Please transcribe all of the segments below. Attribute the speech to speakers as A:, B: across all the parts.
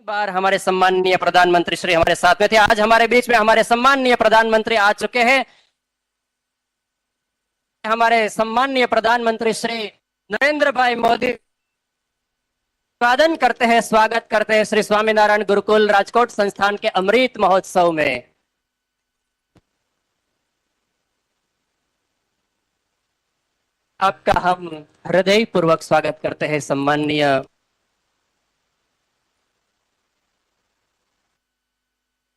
A: बार हमारे सम्माननीय प्रधानमंत्री श्री हमारे साथ में थे। आज हमारे बीच में हमारे सम्माननीय प्रधानमंत्री आ चुके हैं। हमारे सम्माननीय प्रधानमंत्री श्री नरेंद्र भाई मोदी अभिवादन करते हैं, स्वागत करते हैं श्री स्वामीनारायण गुरुकुल राजकोट संस्थान के अमृत महोत्सव में। आपका हम हृदय पूर्वक स्वागत करते हैं सम्माननीय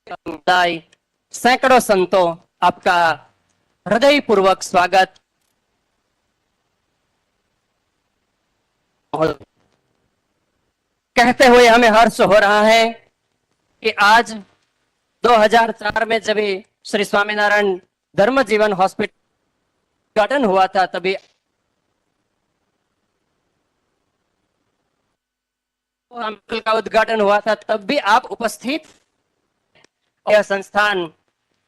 A: समुदाय, सैकड़ों संतों, आपका हृदय पूर्वक स्वागत। कहते हुए हमें हर्ष हो रहा है कि आज 2004 में जब श्री स्वामीनारायण धर्म जीवन हॉस्पिटल उद्घाटन हुआ था, तभी का उद्घाटन हुआ था, तब भी आप उपस्थित। यह संस्थान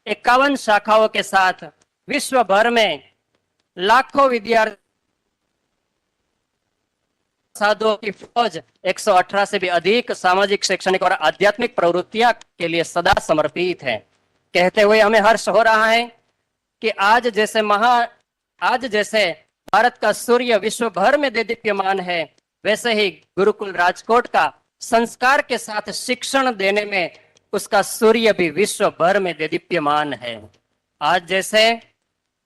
A: 51 शाखाओं के साथ विश्व भर में लाखों विद्यार्थी, साधुओं की फौज, 118 से भी अधिक सामाजिक, शैक्षणिक और आध्यात्मिक प्रवृत्तियां के लिए सदा समर्पित है। कहते हुए हमें हर्ष हो रहा है कि आज जैसे भारत का सूर्य विश्व भर में देदीप्यमान है, वैसे ही गुरुकुल राजकोट का संस्कार के साथ शिक्षण देने में उसका सूर्य भी विश्व भर में देदीप्यमान है। आज जैसे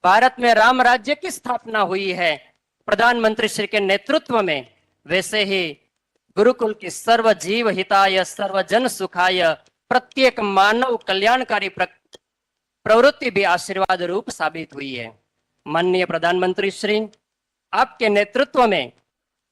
A: भारत में राम राज्य की स्थापना हुई है प्रधानमंत्री श्री के नेतृत्व में, वैसे ही गुरुकुल की सर्व जीव हिताय सर्वजन सुखाय प्रत्येक मानव कल्याणकारी प्रवृत्ति भी आशीर्वाद रूप साबित हुई है। माननीय प्रधानमंत्री श्री, आपके नेतृत्व में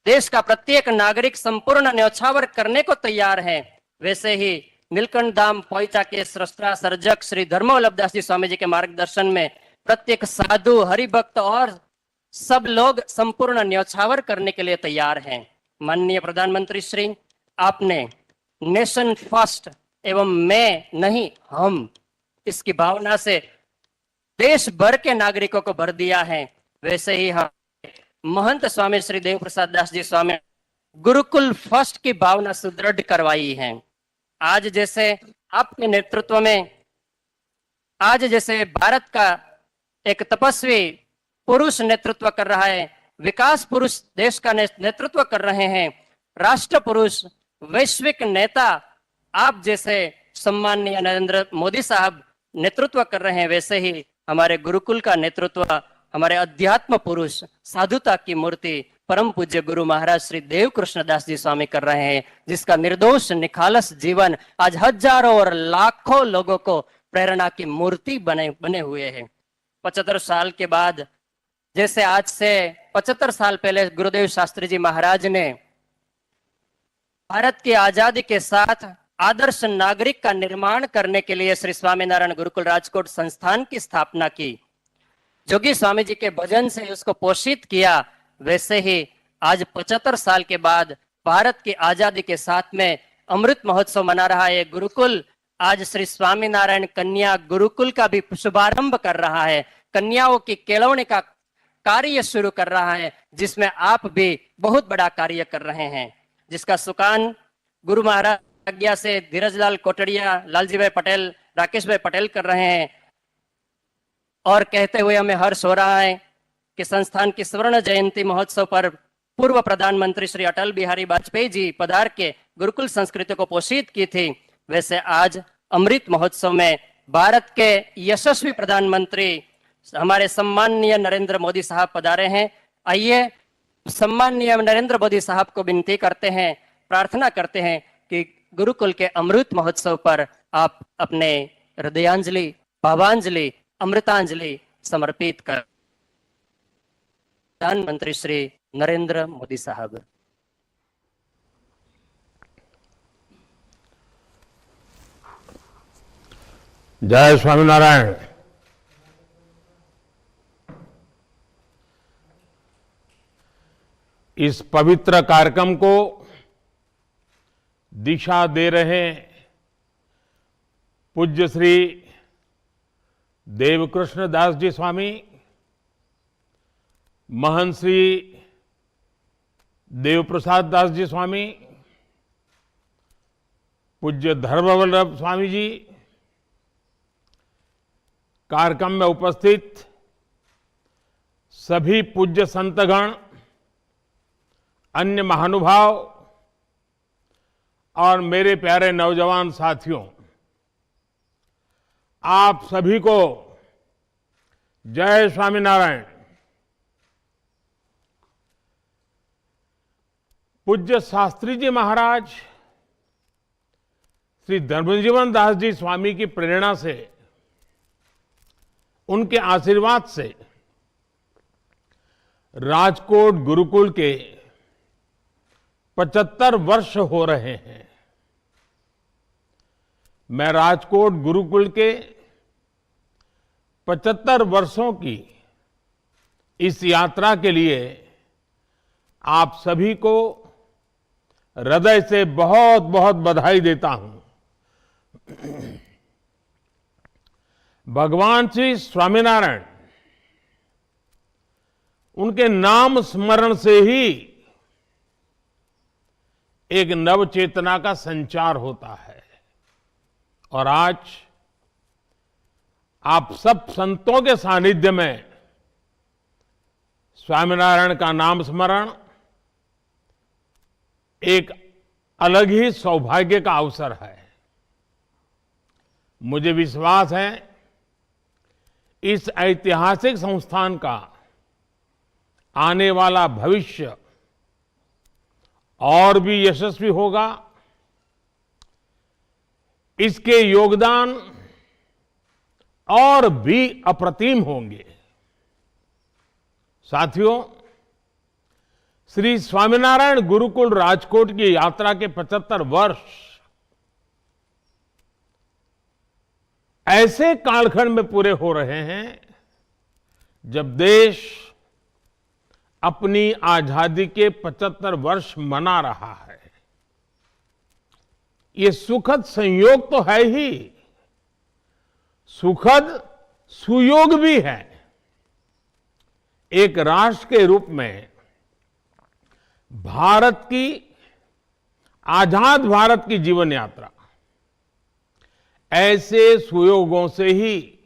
A: देश का प्रत्येक नागरिक संपूर्ण न्यौछावर करने को तैयार है। वैसे ही नीलकंठ धाम पोइचा के सृष्टा सर्जक श्री धर्मवल्लभ दास जी स्वामी जी के मार्गदर्शन में प्रत्येक साधु, हरिभक्त और सब लोग संपूर्ण न्यौछावर करने के लिए तैयार हैं। माननीय प्रधानमंत्री श्री, आपने नेशन फर्स्ट एवं मैं नहीं हम, इसकी भावना से देश भर के नागरिकों को भर दिया है। वैसे ही हम महंत स्वामी श्री देव प्रसाद दास जी स्वामी गुरुकुल फर्स्ट की भावना सुदृढ़ करवाई है। आज जैसे आपके नेतृत्व में, आज जैसे भारत का एक तपस्वी पुरुष नेतृत्व कर रहा है, विकास पुरुष देश का नेतृत्व कर रहे हैं, राष्ट्र पुरुष, वैश्विक नेता आप जैसे सम्माननीय नरेंद्र मोदी साहब नेतृत्व कर रहे हैं, वैसे ही हमारे गुरुकुल का नेतृत्व हमारे अध्यात्म पुरुष, साधुता की मूर्ति परम पूज्य गुरु महाराज श्री देव कृष्णदास जी स्वामी कर रहे हैं, जिसका निर्दोष निखालस जीवन आज हजारों और लाखों लोगों को प्रेरणा की मूर्ति बने हुए हैं। 75 साल के बाद, जैसे आज से 75 साल पहले गुरुदेव शास्त्री जी महाराज ने भारत की आजादी के साथ आदर्श नागरिक का निर्माण करने के लिए श्री स्वामीनारायण गुरुकुल राजकोट संस्थान की स्थापना की, जोगी स्वामी जी के भजन से उसको पोषित किया, वैसे ही आज 75 साल के बाद भारत की आजादी के साथ में अमृत महोत्सव मना रहा है गुरुकुल। आज श्री स्वामीनारायण कन्या गुरुकुल का भी शुभारंभ कर रहा है, कन्याओं की केळवणी का कार्य शुरू कर रहा है, जिसमें आप भी बहुत बड़ा कार्य कर रहे हैं, जिसका सुकान गुरु महाराज आज्ञा से धीरजलाल कोटड़िया, लालजी भाई पटेल, राकेश भाई पटेल कर रहे हैं। और कहते हुए हमें हर्ष हो रहा है कि संस्थान की स्वर्ण जयंती महोत्सव पर पूर्व प्रधानमंत्री श्री अटल बिहारी वाजपेयी जी पधार के गुरुकुल संस्कृति को पोषित की थी, वैसे आज अमृत महोत्सव में भारत के यशस्वी प्रधानमंत्री हमारे सम्माननीय नरेंद्र मोदी साहब पधारे हैं। आइए सम्माननीय नरेंद्र मोदी साहब को विनती करते हैं, प्रार्थना करते हैं कि गुरुकुल के अमृत महोत्सव पर आप अपने हृदयांजलि, भावांजलि, अमृतांजलि समर्पित कर। प्रधानमंत्री श्री नरेंद्र मोदी साहब।
B: जय स्वामीनारायण। इस पवित्र कार्यक्रम को दिशा दे रहे पूज्य श्री देवकृष्ण दास जी स्वामी, महंत श्री देव प्रसाद दास जी स्वामी, पूज्य धर्मवल्लभ स्वामी जी, कार्यक्रम में उपस्थित सभी पूज्य संतगण, अन्य महानुभाव और मेरे प्यारे नौजवान साथियों, आप सभी को जय स्वामीनारायण। पूज्य शास्त्री जी महाराज श्री धर्मजीवन दास जी स्वामी की प्रेरणा से, उनके आशीर्वाद से राजकोट गुरुकुल के 75 वर्ष हो रहे हैं। मैं राजकोट गुरुकुल के 75 वर्षों की इस यात्रा के लिए आप सभी को हृदय से बहुत बहुत बधाई देता हूं। भगवान श्री स्वामीनारायण, उनके नाम स्मरण से ही एक नव चेतना का संचार होता है। और आज आप सब संतों के सानिध्य में स्वामीनारायण का नाम स्मरण एक अलग ही सौभाग्य का अवसर है। मुझे विश्वास है इस ऐतिहासिक संस्थान का आने वाला भविष्य और भी यशस्वी होगा। इसके योगदान और भी अप्रतिम होंगे। साथियों, श्री स्वामीनारायण गुरुकुल राजकोट की यात्रा के 75 वर्ष ऐसे कालखंड में पूरे हो रहे हैं जब देश अपनी आजादी के 75 वर्ष मना रहा है। ये सुखद संयोग तो है ही, सुखद सुयोग भी है। एक राष्ट्र के रूप में भारत की, आजाद भारत की जीवन यात्रा ऐसे सुयोगों से ही,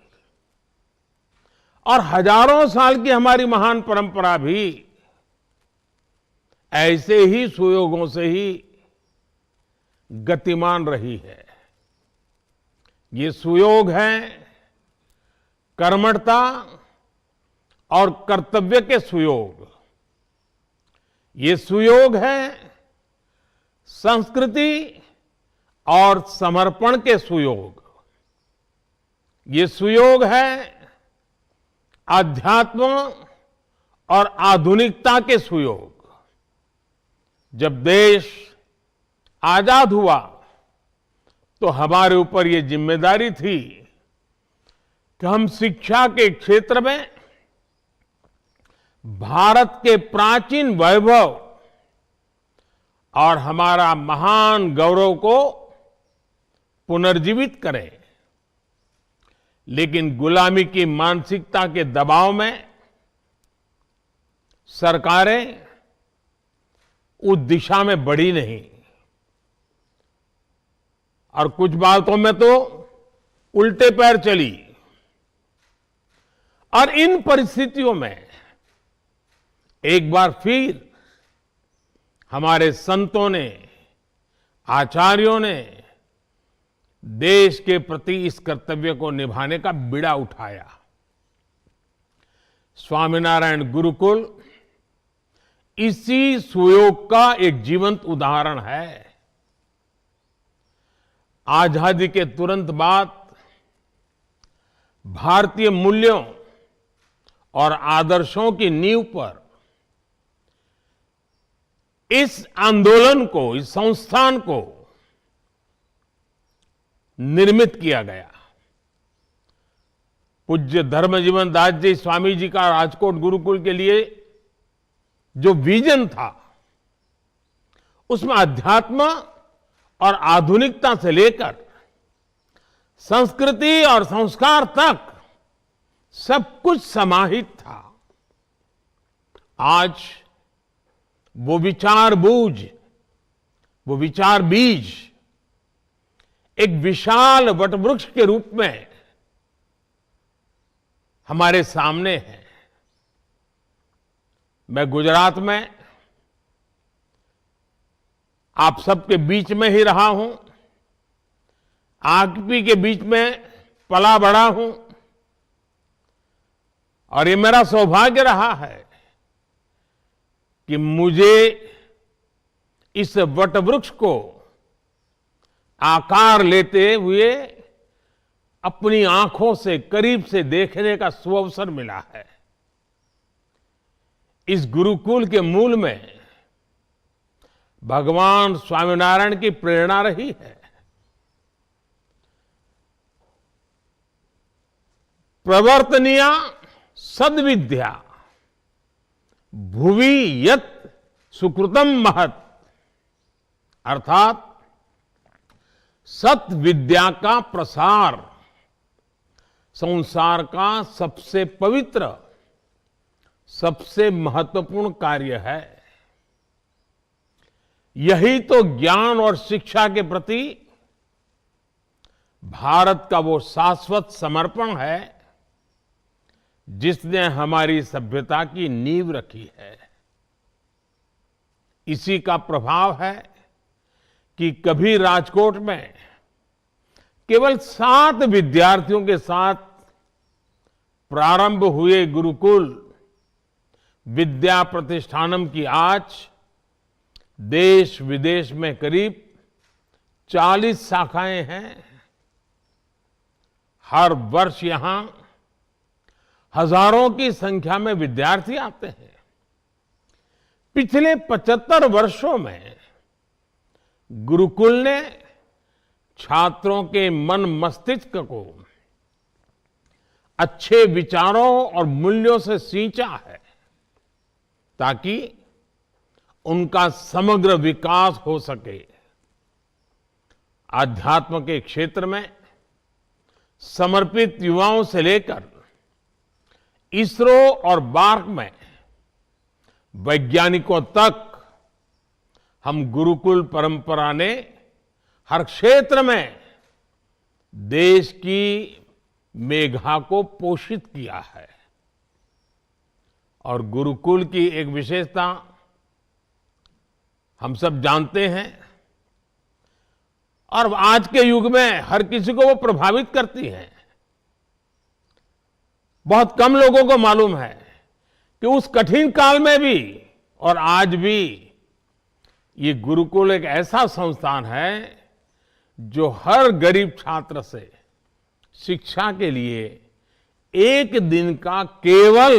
B: और हजारों साल की हमारी महान परंपरा भी ऐसे ही सुयोगों से ही गतिमान रही है। ये सुयोग है कर्मठता और कर्तव्य के सुयोग। ये सुयोग है संस्कृति और समर्पण के सुयोग। ये सुयोग है आध्यात्म और आधुनिकता के सुयोग। जब देश आजाद हुआ तो हमारे ऊपर ये जिम्मेदारी थी कि हम शिक्षा के क्षेत्र में भारत के प्राचीन वैभव और हमारा महान गौरव को पुनर्जीवित करें। लेकिन गुलामी की मानसिकता के दबाव में सरकारें उस दिशा में बढ़ी नहीं, और कुछ बातों में तो उल्टे पैर चली। और इन परिस्थितियों में एक बार फिर हमारे संतों ने, आचार्यों ने देश के प्रति इस कर्तव्य को निभाने का बीड़ा उठाया। स्वामीनारायण गुरुकुल इसी सुयोग का एक जीवंत उदाहरण है। आजादी के तुरंत बाद भारतीय मूल्यों और आदर्शों की नींव पर इस आंदोलन को, इस संस्थान को निर्मित किया गया। पूज्य धर्मजीवन दास जी स्वामी जी का राजकोट गुरुकुल के लिए जो विजन था, उसमें अध्यात्म और आधुनिकता से लेकर संस्कृति और संस्कार तक सब कुछ समाहित था। आज वो विचार बूझ, वो विचार बीज एक विशाल वटवृक्ष के रूप में हमारे सामने है। मैं गुजरात में आप सबके बीच में ही रहा हूं, आगपी के बीच में पला बढ़ा हूं, और ये मेरा सौभाग्य रहा है कि मुझे इस वटवृक्ष को आकार लेते हुए अपनी आंखों से करीब से देखने का सुअवसर मिला है। इस गुरुकुल के मूल में भगवान स्वामीनारायण की प्रेरणा रही है। प्रवर्तनीया सद्विद्या भुवि यत् सुकृतम महत्, अर्थात सत विद्या का प्रसार संसार का सबसे पवित्र, सबसे महत्वपूर्ण कार्य है। यही तो ज्ञान और शिक्षा के प्रति भारत का वो शाश्वत समर्पण है जिसने हमारी सभ्यता की नींव रखी है। इसी का प्रभाव है कि कभी राजकोट में केवल 7 विद्यार्थियों के साथ प्रारंभ हुए गुरुकुल विद्या प्रतिष्ठानम की आज देश विदेश में करीब 40 शाखाएं हैं। हर वर्ष यहां हजारों की संख्या में विद्यार्थी आते हैं। पिछले 75 वर्षों में गुरुकुल ने छात्रों के मन मस्तिष्क को अच्छे विचारों और मूल्यों से सींचा है ताकि उनका समग्र विकास हो सके। आध्यात्म के क्षेत्र में समर्पित युवाओं से लेकर इसरो और बार्क में वैज्ञानिकों तक हम गुरुकुल परंपरा ने हर क्षेत्र में देश की मेघा को पोषित किया है। और गुरुकुल की एक विशेषता हम सब जानते हैं और आज के युग में हर किसी को वो प्रभावित करती है। बहुत कम लोगों को मालूम है कि उस कठिन काल में भी और आज भी ये गुरुकुल एक ऐसा संस्थान है जो हर गरीब छात्र से शिक्षा के लिए एक दिन का केवल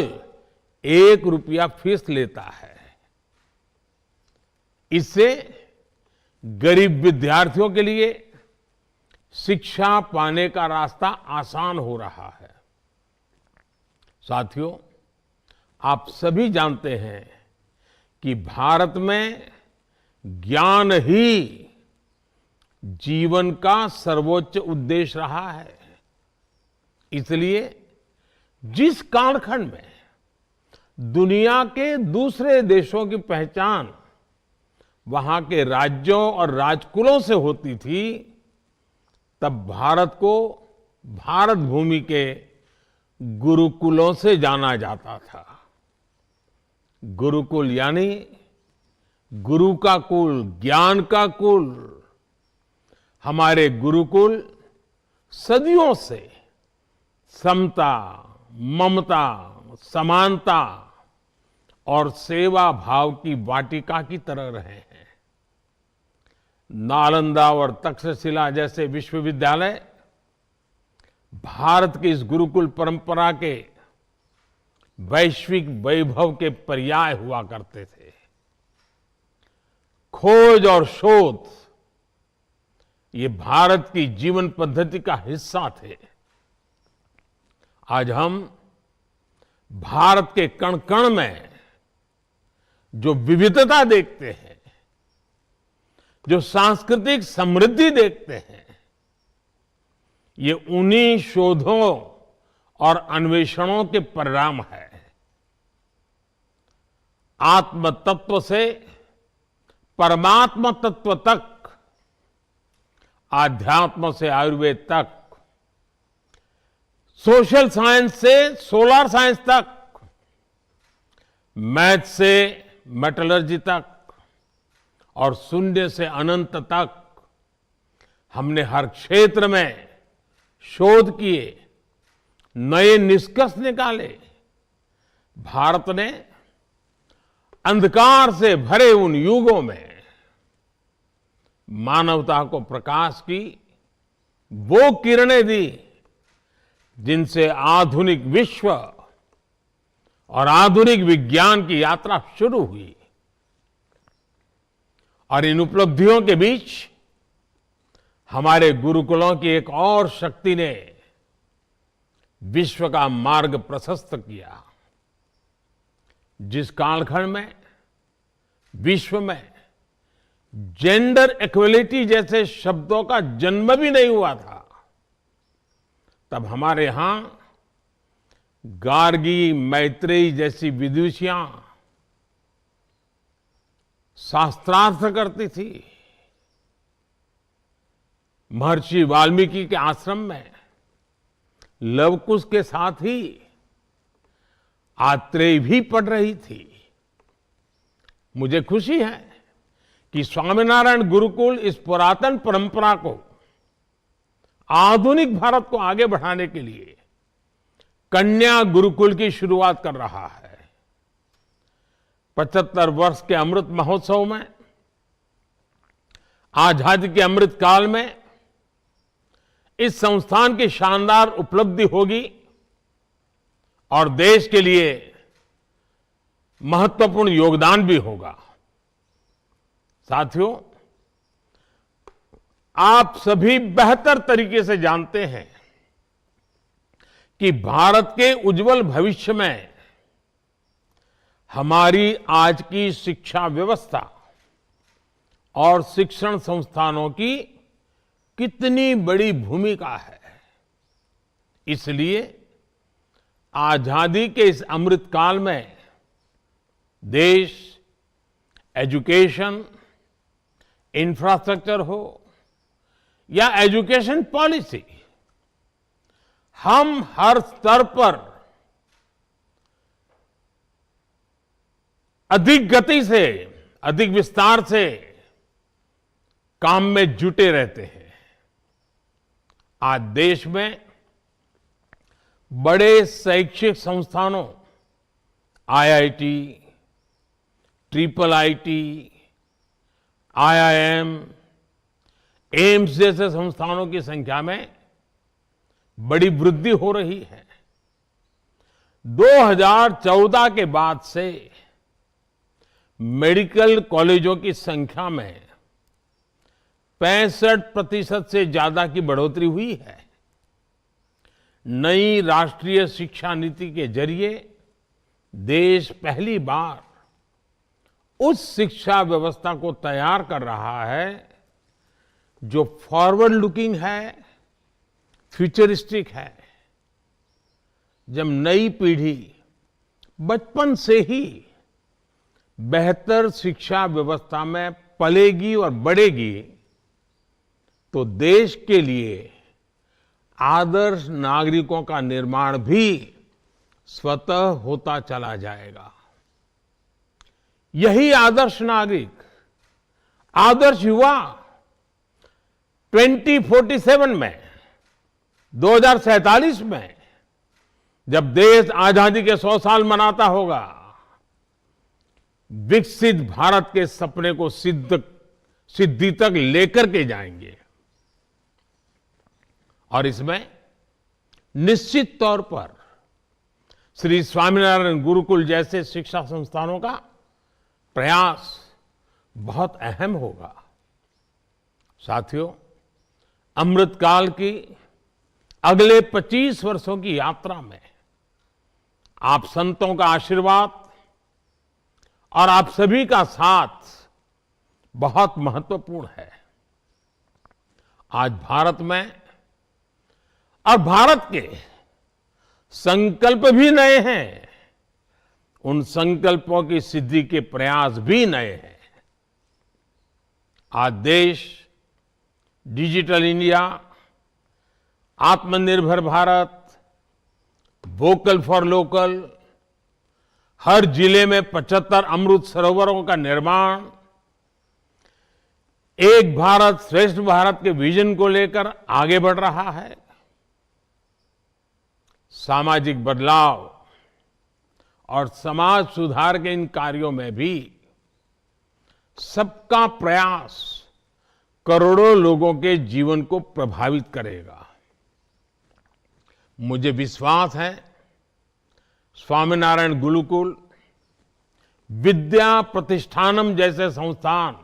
B: 1 रुपया फीस लेता है। इससे गरीब विद्यार्थियों के लिए शिक्षा पाने का रास्ता आसान हो रहा है। साथियों, आप सभी जानते हैं कि भारत में ज्ञान ही जीवन का सर्वोच्च उद्देश्य रहा है। इसलिए जिस कालखंड में दुनिया के दूसरे देशों की पहचान वहां के राज्यों और राजकुलों से होती थी, तब भारत को भारत भूमि के गुरुकुलों से जाना जाता था। गुरुकुल यानी गुरु का कुल, ज्ञान का कुल। हमारे गुरुकुल सदियों से समता, ममता, समानता और सेवा भाव की वाटिका की तरह रहे हैं। नालंदा और तक्षशिला जैसे विश्वविद्यालय भारत की इस गुरुकुल परंपरा के वैश्विक वैभव के पर्याय हुआ करते थे। खोज और शोध ये भारत की जीवन पद्धति का हिस्सा थे। आज हम भारत के कण कण में जो विविधता देखते हैं, जो सांस्कृतिक समृद्धि देखते हैं, ये उन्हीं शोधों और अन्वेषणों के परिणाम है। आत्म तत्व से परमात्मा तत्व तक आध्यात्म से आयुर्वेद तक, सोशल साइंस से सोलर साइंस तक, मैथ से मेटलर्जी तक और शून्य से अनंत तक हमने हर क्षेत्र में शोध किए, नए निष्कर्ष निकाले। भारत ने अंधकार से भरे उन युगों में मानवता को प्रकाश की वो किरणें दी जिनसे आधुनिक विश्व और आधुनिक विज्ञान की यात्रा शुरू हुई। और इन उपलब्धियों के बीच हमारे गुरुकुलों की एक और शक्ति ने विश्व का मार्ग प्रशस्त किया। जिस कालखंड में विश्व में जेंडर इक्वलिटी जैसे शब्दों का जन्म भी नहीं हुआ था, तब हमारे यहां गार्गी, मैत्रेयी जैसी विदुषियां शास्त्रार्थ करती थी। महर्षि वाल्मीकि के आश्रम में लवकुश के साथ ही आत्रेय भी पढ़ रही थी। मुझे खुशी है कि स्वामीनारायण गुरुकुल इस पुरातन परंपरा को, आधुनिक भारत को आगे बढ़ाने के लिए कन्या गुरुकुल की शुरुआत कर रहा है। 75 वर्ष के अमृत महोत्सव में, आजादी के अमृत काल में इस संस्थान की शानदार उपलब्धि होगी और देश के लिए महत्वपूर्ण योगदान भी होगा। साथियों, आप सभी बेहतर तरीके से जानते हैं कि भारत के उज्जवल भविष्य में हमारी आज की शिक्षा व्यवस्था और शिक्षण संस्थानों की कितनी बड़ी भूमिका है। इसलिए आजादी के इस अमृत काल में देश एजुकेशन, इंफ्रास्ट्रक्चर हो या एजुकेशन पॉलिसी, हम हर स्तर पर अधिक गति से, अधिक विस्तार से काम में जुटे रहते हैं। आज देश में बड़े शैक्षिक संस्थानों, IIT, triple IT, IIM, AIIMS जैसे संस्थानों की संख्या में बड़ी वृद्धि हो रही है। 2014 के बाद से मेडिकल कॉलेजों की संख्या में 65% से ज्यादा की बढ़ोतरी हुई है। नई राष्ट्रीय शिक्षा नीति के जरिए देश पहली बार उस शिक्षा व्यवस्था को तैयार कर रहा है जो फॉरवर्ड लुकिंग है, फ्यूचरिस्टिक है। जब नई पीढ़ी बचपन से ही बेहतर शिक्षा व्यवस्था में पलेगी और बढ़ेगी तो देश के लिए आदर्श नागरिकों का निर्माण भी स्वतः होता चला जाएगा। यही आदर्श नागरिक, आदर्श युवा 2047 में, 2047 में, जब देश आजादी के 100 साल मनाता होगा, विकसित भारत के सपने को सिद्धि तक लेकर के जाएंगे। और इसमें निश्चित तौर पर श्री स्वामीनारायण गुरुकुल जैसे शिक्षा संस्थानों का प्रयास बहुत अहम होगा। साथियों, अमृतकाल की अगले 25 वर्षों की यात्रा में आप संतों का आशीर्वाद और आप सभी का साथ बहुत महत्वपूर्ण है। आज भारत में और भारत के संकल्प भी नए हैं, उन संकल्पों की सिद्धि के प्रयास भी नए हैं। आज देश डिजिटल इंडिया, आत्मनिर्भर भारत, वोकल फॉर लोकल, हर जिले में 75 अमृत सरोवरों का निर्माण, एक भारत श्रेष्ठ भारत के विजन को लेकर आगे बढ़ रहा है। सामाजिक बदलाव और समाज सुधार के इन कार्यों में भी सबका प्रयास करोड़ों लोगों के जीवन को प्रभावित करेगा। मुझे विश्वास है स्वामीनारायण गुरुकुल, विद्या प्रतिष्ठानम जैसे संस्थान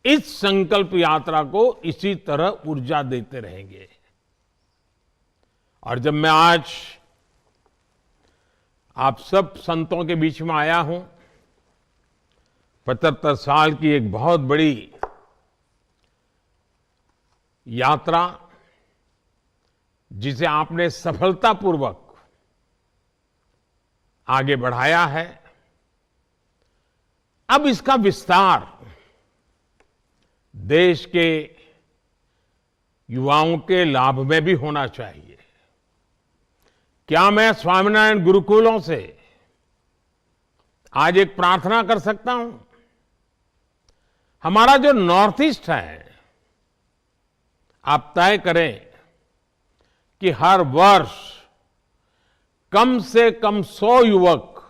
B: इस संकल्प यात्रा को इसी तरह ऊर्जा देते रहेंगे। और जब मैं आज आप सब संतों के बीच में आया हूं, 75 साल की एक बहुत बड़ी यात्रा जिसे आपने सफलतापूर्वक आगे बढ़ाया है, अब इसका विस्तार देश के युवाओं के लाभ में भी होना चाहिए। क्या मैं स्वामीनारायण गुरुकुलों से आज एक प्रार्थना कर सकता हूं? हमारा जो नॉर्थ ईस्ट है, आप तय करें कि हर वर्ष कम से कम 100 युवक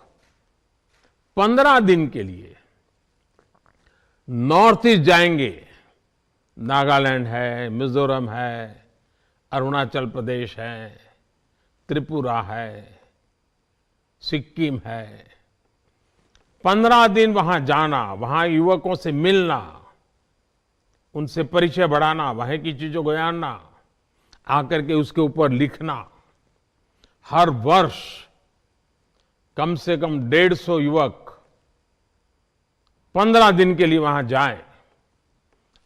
B: 15 दिन के लिए नॉर्थ ईस्ट जाएंगे। नागालैंड है, मिजोरम है, अरुणाचल प्रदेश है, त्रिपुरा है, सिक्किम है। 15 दिन वहां जाना, वहां युवकों से मिलना, उनसे परिचय बढ़ाना, वहां की चीजों को जानना, आकर के उसके ऊपर लिखना। हर वर्ष कम से कम 150 युवक 15 दिन के लिए वहां जाएं।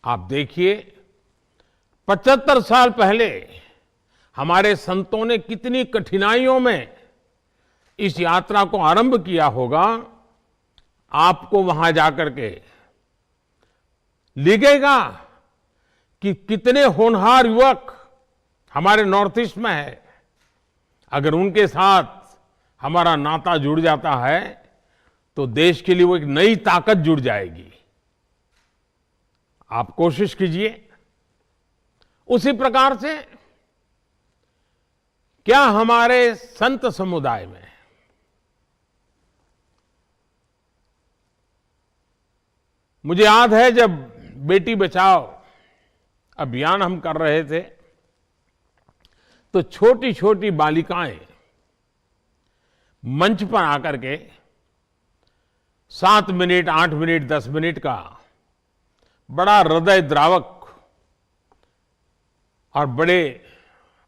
B: आप देखिए 75 साल पहले हमारे संतों ने कितनी कठिनाइयों में इस यात्रा को आरंभ किया होगा। आपको वहां जाकर के लिखेगा कि कितने होनहार युवक हमारे नॉर्थ ईस्ट में है। अगर उनके साथ हमारा नाता जुड़ जाता है तो देश के लिए वो एक नई ताकत जुड़ जाएगी। आप कोशिश कीजिए। उसी प्रकार से क्या हमारे संत समुदाय में मुझे याद है जब बेटी बचाओ अभियान हम कर रहे थे तो छोटी छोटी बालिकाएं मंच पर आकर के 7 मिनट, 8 मिनट, 10 मिनट का बड़ा हृदय द्रावक और बड़े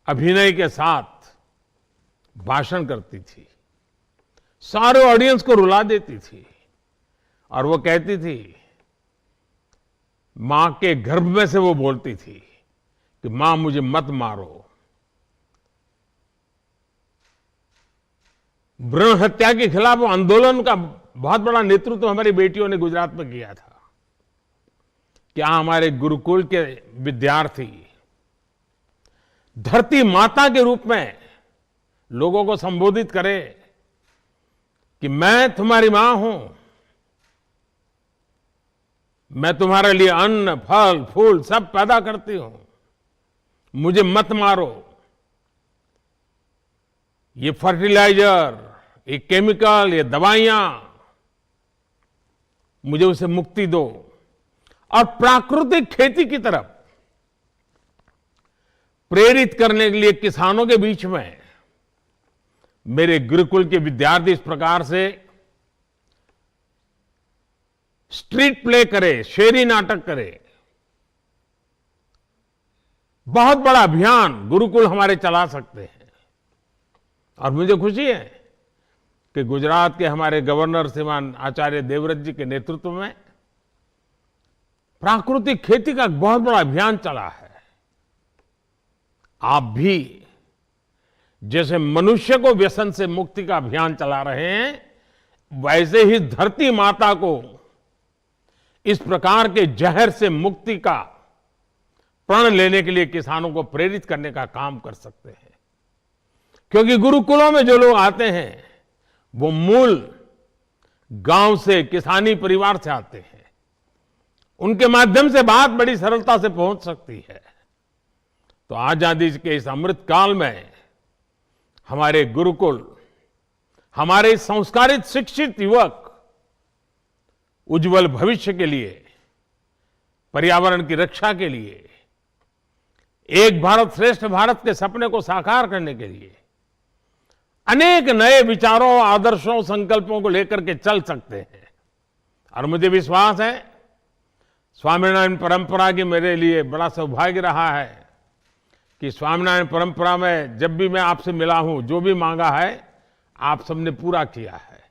B: अभिनय के साथ भाषण करती थी, सारे ऑडियंस को रुला देती थी। और वो कहती थी, मां के गर्भ में से वो बोलती थी कि मां मुझे मत मारो। भ्रूण हत्या के खिलाफ वो आंदोलन का बहुत बड़ा नेतृत्व हमारी बेटियों ने गुजरात में किया था। क्या हमारे गुरुकुल के विद्यार्थी धरती माता के रूप में लोगों को संबोधित करें कि मैं तुम्हारी मां हूं, मैं तुम्हारे लिए अन्न, फल, फूल सब पैदा करती हूं, मुझे मत मारो। ये फर्टिलाइजर, ये केमिकल, ये दवाइयां, मुझे उसे मुक्ति दो। और प्राकृतिक खेती की तरफ प्रेरित करने के लिए किसानों के बीच में मेरे गुरुकुल के विद्यार्थी इस प्रकार से स्ट्रीट प्ले करे, शेरी नाटक करे। बहुत बड़ा अभियान गुरुकुल हमारे चला सकते हैं। और मुझे खुशी है कि गुजरात के हमारे गवर्नर श्रीमान आचार्य देवव्रत जी के नेतृत्व में प्राकृतिक खेती का बहुत बड़ा अभियान चला है। आप भी जैसे मनुष्य को व्यसन से मुक्ति का अभियान चला रहे हैं, वैसे ही धरती माता को इस प्रकार के जहर से मुक्ति का प्रण लेने के लिए किसानों को प्रेरित करने का काम कर सकते हैं। क्योंकि गुरुकुलों में जो लोग आते हैं वो मूल गांव से, किसानी परिवार से आते हैं। उनके माध्यम से बात बड़ी सरलता से पहुंच सकती है। तो आजादी के इस अमृत काल में हमारे गुरुकुल, हमारे संस्कारित शिक्षित युवक उज्जवल भविष्य के लिए, पर्यावरण की रक्षा के लिए, एक भारत श्रेष्ठ भारत के सपने को साकार करने के लिए अनेक नए विचारों, आदर्शों, संकल्पों को लेकर के चल सकते हैं। और मुझे विश्वास है स्वामीनारायण परंपरा की मेरे लिए बड़ा सौभाग्य रहा है कि स्वामीनारायण परंपरा में जब भी मैं आपसे मिला हूं, जो भी मांगा है आप सबने पूरा किया है।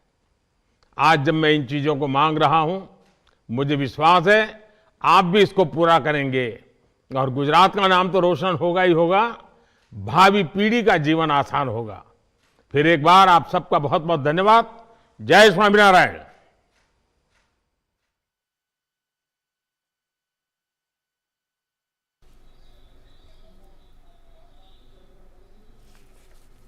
B: आज जब मैं इन चीजों को मांग रहा हूं, मुझे विश्वास है आप भी इसको पूरा करेंगे और गुजरात का नाम तो रोशन होगा ही होगा, भावी पीढ़ी का जीवन आसान होगा। फिर एक बार आप सबका बहुत बहुत धन्यवाद। जय स्वामीनारायण।